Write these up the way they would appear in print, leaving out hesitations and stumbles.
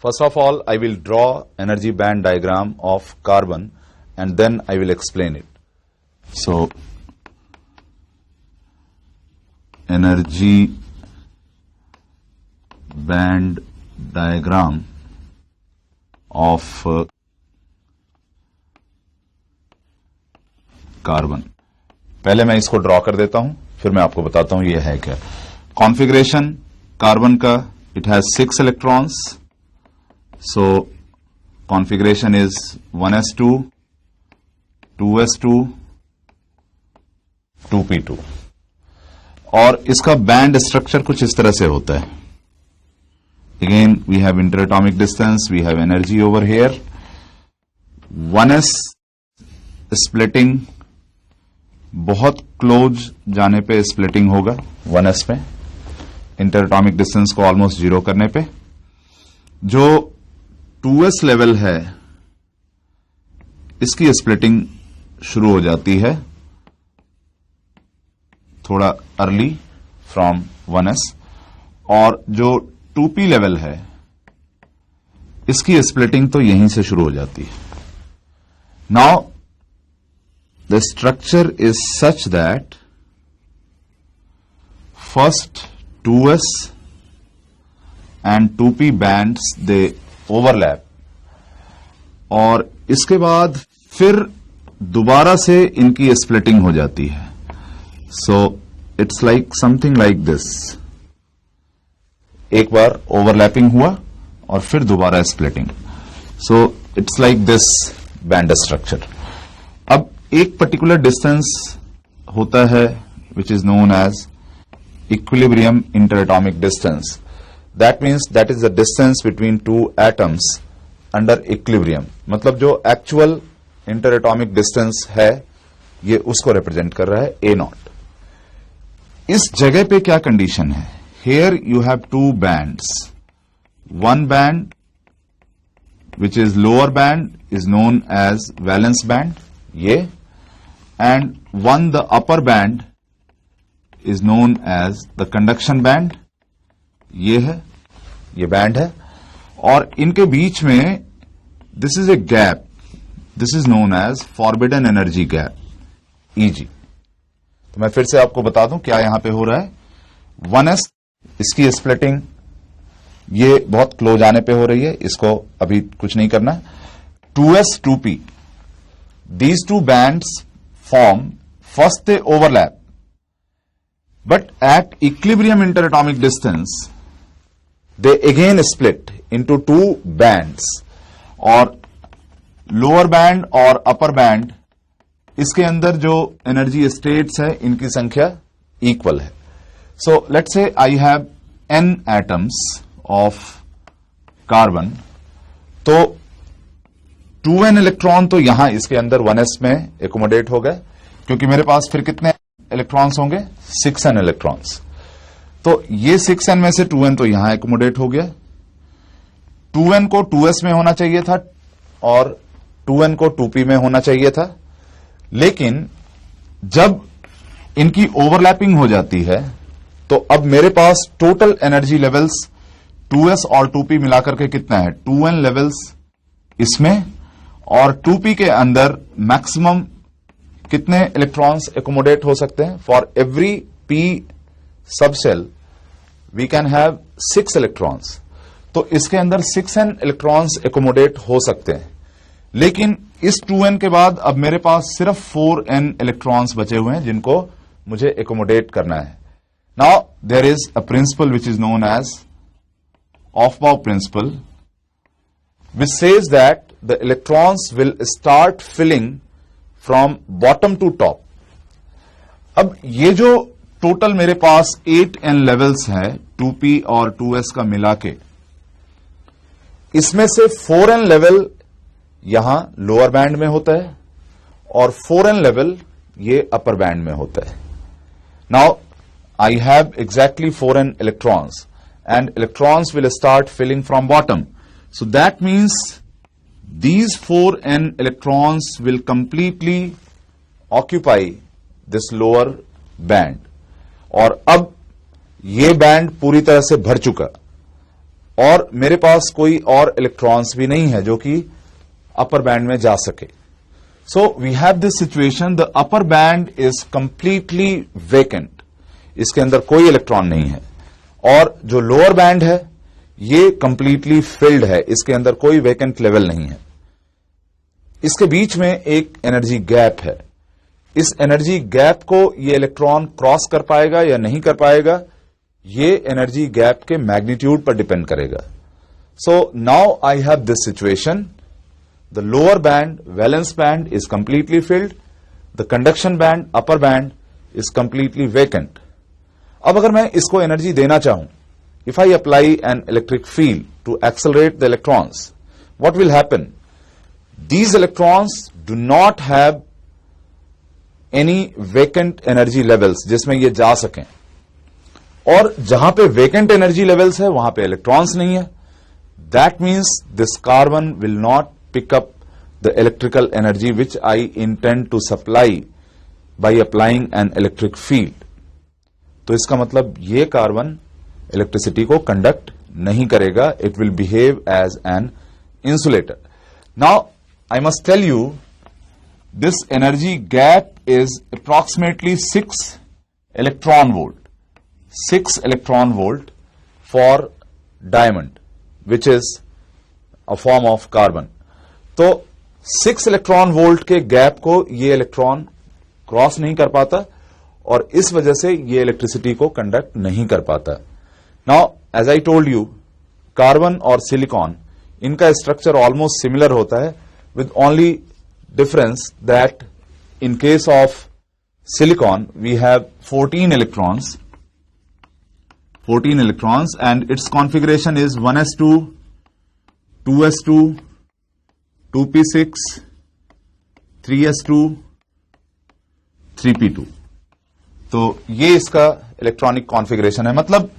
First of all, I will draw energy band diagram of carbon and then I will explain it. So, energy band diagram of carbon. पहले मैं इसको draw कर देता हूं, फिर मैं आपको बताता हूं ये है क्या. कॉन्फ़िगरेशन कार्बन का, it has 6 electrons. So configuration is 1s2, 2s2, 2p2. और इसका बैंड स्ट्रक्चर कुछ इस तरह से होता है. Again, we have interatomic distance, we have energy over here. 1s splitting, बहुत क्लोज जाने पे स्प्लिटिंग होगा 1s पे, इंटरएटॉमिक डिस्टेंस को ऑलमोस्ट जीरो करने पे. जो 2s लेवल है इसकी स्प्लिटिंग शुरू हो जाती है थोड़ा अर्ली फ्रॉम 1s, और जो 2p लेवल है इसकी स्प्लिटिंग तो यहीं से शुरू हो जाती है. Now the structure is such that first 2s and 2p bands they overlap, और इसके बाद फिर दोबारा से इनकी स्प्लिटिंग हो जाती है. So it's like something like this. एक बार ओवरलैपिंग हुआ और फिर दोबारा splitting. So it's like this band structure. अब एक पर्टिकुलर डिस्टेंस होता है which is known as equilibrium interatomic distance. That means that is the distance between two atoms under equilibrium. मतलब जो एक्चुअल इंटरएटॉमिक डिस्टेंस है ये उसको रिप्रेजेंट कर रहा है ए नॉट. इस जगह पे क्या कंडीशन है? Here you have two bands. One band which is lower band is known as valence band, ये, and one the upper band is known as the conduction band. ये है, ये बैंड है, और इनके बीच में this is a gap. This is known as forbidden energy gap, EG. तो मैं फिर से आपको बता दूं क्या यहां पे हो रहा है. 1s इसकी स्प्लिटिंग ये बहुत क्लोज आने पे हो रही है, इसको अभी कुछ नहीं करना. 2s 2p, these two bands form, first they overlap, but at equilibrium interatomic distance they again split into two bands, और lower band और upper band इसके अंदर जो energy states है इनकी संख्या equal है. So let's say I have n atoms of carbon, तो 2n इलेक्ट्रॉन तो यहां इसके अंदर 1s में एकोमोडेट हो गए, क्योंकि मेरे पास फिर कितने इलेक्ट्रॉन्स होंगे? 6n electrons. तो ये 6n में से 2n तो यहां एकोमोडेट हो गया. 2n को 2s में होना चाहिए था और 2n को 2p में होना चाहिए था, लेकिन जब इनकी ओवरलैपिंग हो जाती है तो अब मेरे पास टोटल एनर्जी लेवल्स 2s और 2p मिलाकर के कितना है? 2n लेवल्स इसमें, और 2p के अंदर मैक्सिमम कितने इलेक्ट्रॉन्स एकोमोडेट हो सकते हैं? For every p subshell we can have 6 electrons. तो इसके अंदर 6n इलेक्ट्रॉन्स एकोमोडेट हो सकते हैं, लेकिन इस 2n के बाद अब मेरे पास सिर्फ 4n इलेक्ट्रॉन्स बचे हुए हैं जिनको मुझे एकोमोडेट करना है. Now there is a principle which is known as aufbau principle, which says that the electrons will start filling from bottom to top. अब ये जो टोटल मेरे पास 8n लेवल्स हैं 2p और 2s का मिला के, इसमें से 4n लेवल यहां लोअर बैंड में होता है और 4n लेवल ये अपर बैंड में होता है. Now I have exactly 4n electrons and electrons will start filling from bottom. So that means these 4n electrons will completely occupy this lower band. और अब ये बैंड पूरी तरह से भर चुका, और मेरे पास कोई और इलेक्ट्रॉन्स भी नहीं है जो कि अपर बैंड में जा सके. So we have this situation, the upper band is completely vacant, इसके अंदर कोई इलेक्ट्रॉन नहीं है, और जो लोअर बैंड है ये कंप्लीटली फिल्ड है, इसके अंदर कोई वेकेंट लेवल नहीं है. इसके बीच में एक एनर्जी गैप है. इस एनर्जी गैप को ये इलेक्ट्रॉन क्रॉस कर पाएगा या नहीं कर पाएगा, ये एनर्जी गैप के मैग्नीट्यूड पर डिपेंड करेगा. So now I have this situation, the lower band valence band is completely filled, the conduction band upper band is completely vacant. अब अगर मैं इसको एनर्जी देना चाहूं, if I apply an electric field to accelerate the electrons, what will happen? These electrons do not have any vacant energy levels जिसमें ये जा सकें, और जहां पे vacant energy levels है वहां पे electrons नहीं है. That means this carbon will not pick up the electrical energy which I intend to supply by applying an electric field. तो इसका मतलब ये कार्बन इलेक्ट्रिसिटी को कंडक्ट नहीं करेगा, it will behave as an insulator. Now I must tell you, this energy gap is approximately 6 electron volt. 6 electron volt for diamond, which is a form of carbon. तो 6 electron volt के gap को ये electron cross नहीं कर पाता, और इस वजह से ये इलेक्ट्रिसिटी को कंडक्ट नहीं कर पाता. Now as I told you, carbon और सिलिकॉन इनका स्ट्रक्चर ऑलमोस्ट सिमिलर होता है, with only difference that in case of silicon we have 14 electrons, and its configuration is 1s2, 2s2, 2p6, 3s2, 3p2. तो ये इसका इलेक्ट्रॉनिक कॉन्फ़िगरेशन है. मतलब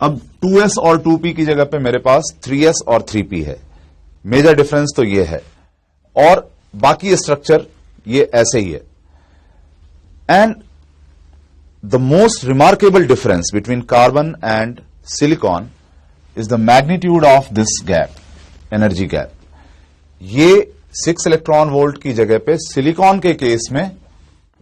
अब 2s और 2p की जगह पे मेरे पास 3s और 3p है. मेजर डिफरेंस तो ये है, और बाकी स्ट्रक्चर ये ऐसे ही है. And the most remarkable difference between carbon and silicon is the magnitude of this gap, energy gap. ये 6 इलेक्ट्रॉन वोल्ट की जगह पे सिलिकॉन के केस में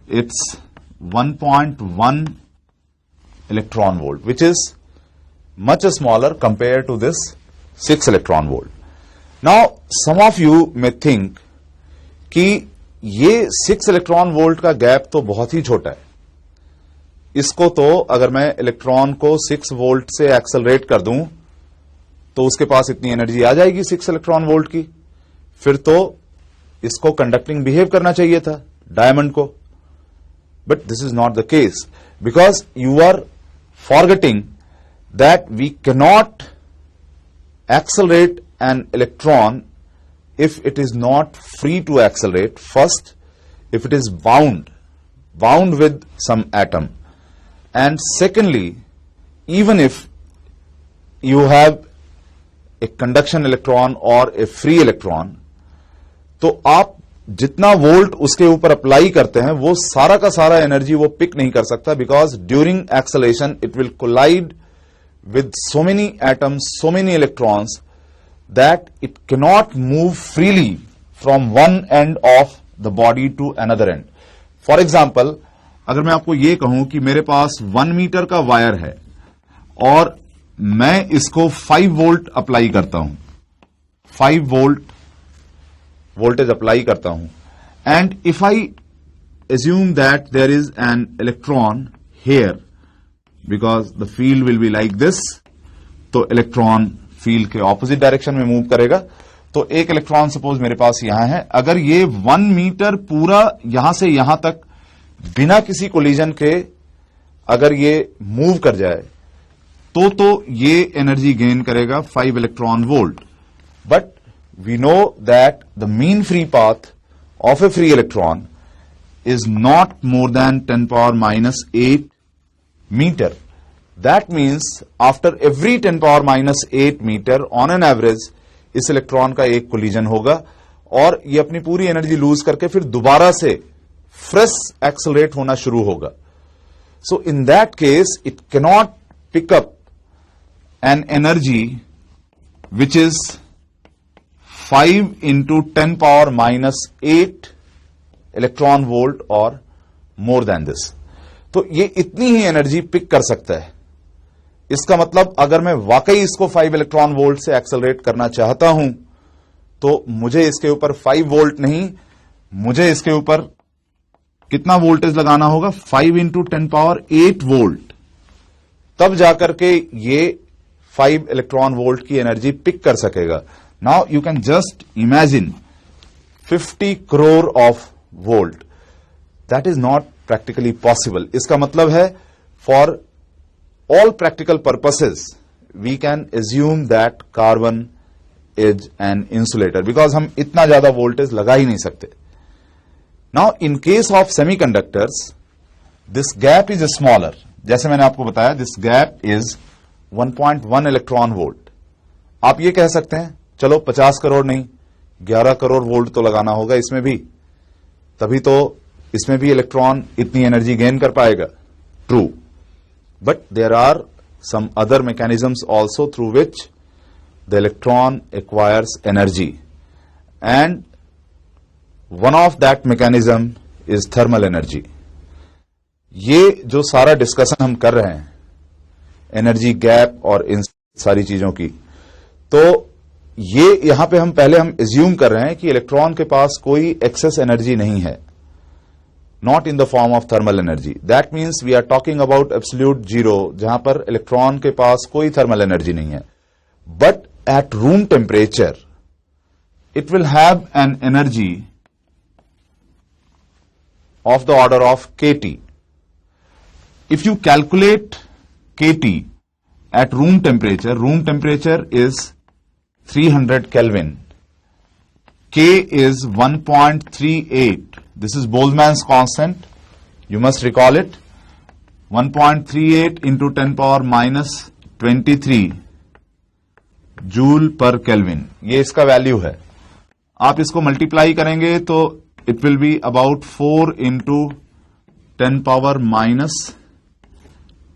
it's 1.1 electron volt, which is much smaller compare to this 6 electron volt. Now some of you may think कि ये 6 electron volt का gap तो बहुत ही छोटा है, इसको तो अगर मैं इलेक्ट्रॉन को 6 वोल्ट से एक्सेलरेट कर दूं तो उसके पास इतनी एनर्जी आ जाएगी 6 इलेक्ट्रॉन वोल्ट की, फिर तो इसको कंडक्टिंग बिहेव करना चाहिए था डायमंड को. But this is not the case, because you are forgetting that we cannot accelerate an electron if it is not free to accelerate. First, if it is bound with some atom, and secondly, even if you have a conduction electron or a free electron, तो आप जितना volt उसके ऊपर apply करते हैं वो सारा का सारा एनर्जी वो पिक नहीं कर सकता, because during acceleration it will collide with so many atoms, so many electrons, that it cannot move freely from one end of the body to another end. For example, अगर मैं आपको ये कहूं कि मेरे पास 1 मीटर का वायर है और मैं इसको 5 वोल्ट अप्लाई करता हूं, 5 वोल्ट वोल्टेज अप्लाई करता हूं, and if I assume that there is an electron here, because the field will be like this, तो इलेक्ट्रॉन फील्ड के ऑपोजिट डायरेक्शन में मूव करेगा. तो एक इलेक्ट्रॉन सपोज मेरे पास यहां है, अगर ये 1 मीटर पूरा यहां से यहां तक बिना किसी कोलिजन के अगर ये मूव कर जाए तो ये एनर्जी गेन करेगा 5 electron volt. But we know that the mean free path of a free electron is not more than 10 power minus 8 meter. That means after every 10 power minus 8 meter on an average इस electron का एक collision होगा और ये अपनी पूरी energy lose करके फिर दोबारा से फ्रेश एक्सेलरेट होना शुरू होगा. So in that case it cannot pick up an energy which is 5 into 10 power minus 8 electron volt और मोर देन दिस। तो ये इतनी ही एनर्जी पिक कर सकता है। इसका मतलब अगर मैं वाकई इसको 5 इलेक्ट्रॉन वोल्ट से एक्सेलरेट करना चाहता हूं तो मुझे इसके ऊपर 5 वोल्ट नहीं, मुझे इसके ऊपर कितना वोल्टेज लगाना होगा, 5 इंटू 10 पावर 8 वोल्ट, तब जाकर के ये 5 इलेक्ट्रॉन वोल्ट की एनर्जी पिक कर सकेगा। Now you can just imagine 50 crore of volt, that is not practically possible. इसका मतलब है for all practical purposes we can assume that carbon is an insulator, because हम इतना ज्यादा वोल्टेज लगा ही नहीं सकते। Now in case of semiconductors this gap is smaller, जैसे मैंने आपको बताया this gap is 1.1 electron volt. आप ये कह सकते हैं चलो 50 करोड़ नहीं 11 करोड़ वोल्ट तो लगाना होगा इसमें भी, तभी तो इसमें भी इलेक्ट्रॉन इतनी एनर्जी गेन कर पाएगा। True, but there are some other mechanisms also through which the electron acquires energy, and one of that mechanism is thermal energy. ये जो सारा डिस्कशन हम कर रहे हैं एनर्जी गैप और इन सारी चीजों की, तो ये यहां पे हम एज्यूम कर रहे हैं कि इलेक्ट्रॉन के पास कोई एक्सेस एनर्जी नहीं है, not in the form of thermal energy. That means we are talking about absolute zero, जहां पर इलेक्ट्रॉन के पास कोई थर्मल एनर्जी नहीं है। But at room temperature it will have an energy of the order of kT. If you calculate kT at room temperature is 300 Kelvin. K is 1.38. This is Boltzmann's constant. You must recall it. 1.38 into 10 power minus 23 joule पर kelvin, ये इसका value है। आप इसको multiply करेंगे तो it will be about 4 into 10 power minus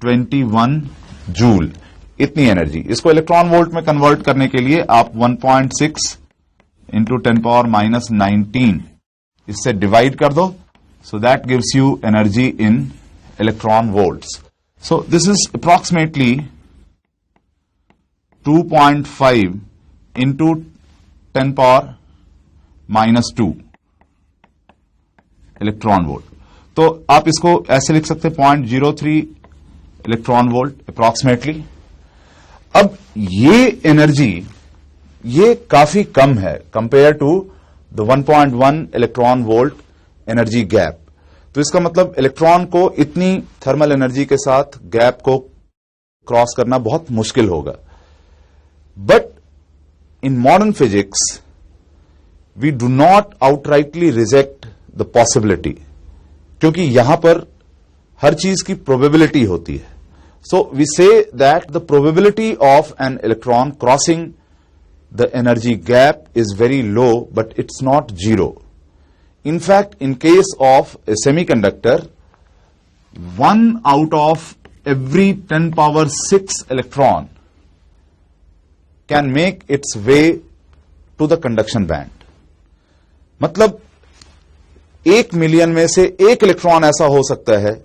21 joule, इतनी energy. इसको इलेक्ट्रॉन वोल्ट में कन्वर्ट करने के लिए आप 1.6 into 10 power minus 19 इससे डिवाइड कर दो, so that gives you energy in electron volts. So this is approximately 2.5 into 10 power minus 2 electron volt. तो आप इसको ऐसे लिख सकते हैं 0.03 इलेक्ट्रॉन वोल्ट अप्रॉक्सीमेटली। अब ये एनर्जी ये काफी कम है compare to the 1.1 electron volt energy gap. तो इसका मतलब इलेक्ट्रॉन को इतनी थर्मल एनर्जी के साथ गैप को क्रॉस करना बहुत मुश्किल होगा। But in modern physics we do not outrightly reject the possibility, क्योंकि यहां पर हर चीज की प्रोबेबिलिटी होती है। So we say that the probability of an electron crossing the energy gap is very low, but it's not zero. In fact, in case of a semiconductor, 1 out of every 10 power 6 electron can make its way to the conduction band. मतलब 1 million में से 1 electron ऐसा हो सकता है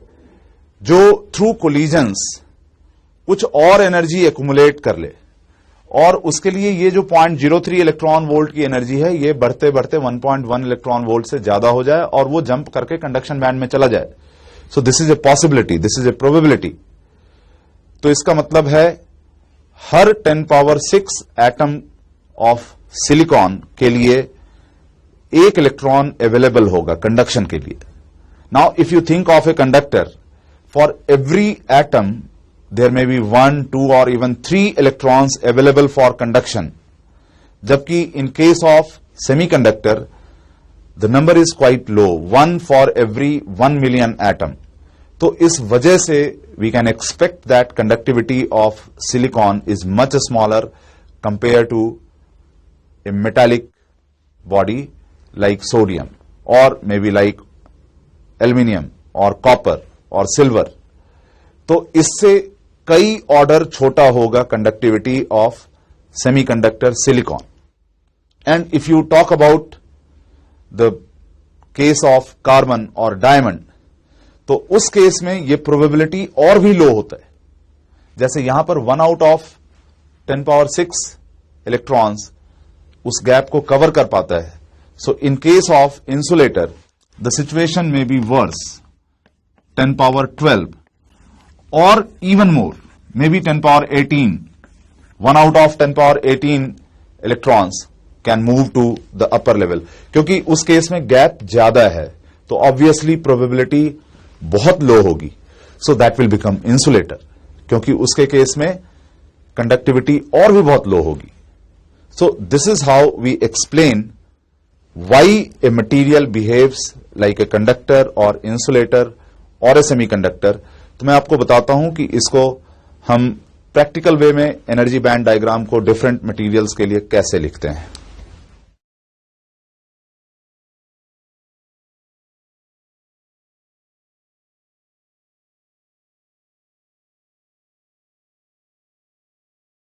जो through collisions कुछ और एनर्जी एक्युमुलेट कर ले, और उसके लिए ये जो 0.03 इलेक्ट्रॉन वोल्ट की एनर्जी है ये बढ़ते बढ़ते 1.1 इलेक्ट्रॉन वोल्ट से ज्यादा हो जाए और वो जंप करके कंडक्शन बैंड में चला जाए। सो this is a possibility, this is a probability. तो इसका मतलब है हर 10 पावर 6 एटम ऑफ सिलिकॉन के लिए 1 इलेक्ट्रॉन अवेलेबल होगा कंडक्शन के लिए। Now if you think of a conductor, for every atom there may be 1, 2 or even 3 electrons available for conduction, जबकि in case of semiconductor the number is quite low, 1 for every 1 million atom. तो इस वजह से we can expect that conductivity of silicon is much smaller compared to a metallic body like sodium or maybe like aluminum or copper or silver. तो इससे कई order छोटा होगा conductivity of semiconductor silicon. And if you talk about the case of carbon or diamond, तो उस case में ये probability और भी लो होता है. जैसे यहां पर 1 out of 10 power 6 इलेक्ट्रॉन्स उस गैप को कवर कर पाता है. So in case of insulator the situation में बी वर्स, 10 power 12 और even more, may be 10 power 18. 1 out of 10 power 18 electrons can move to the upper level. क्योंकि उस case में गैप ज्यादा है तो ऑब्वियसली प्रोबेबिलिटी बहुत लो होगी. So that will become insulator, क्योंकि उसके केस में कंडक्टिविटी और भी बहुत लो होगी. So this is how we explain why a material behaves like a conductor or insulator or a semiconductor. तो मैं आपको बताता हूं कि इसको हम प्रैक्टिकल वे में एनर्जी बैंड डायग्राम को डिफरेंट मटेरियल्स के लिए कैसे लिखते हैं.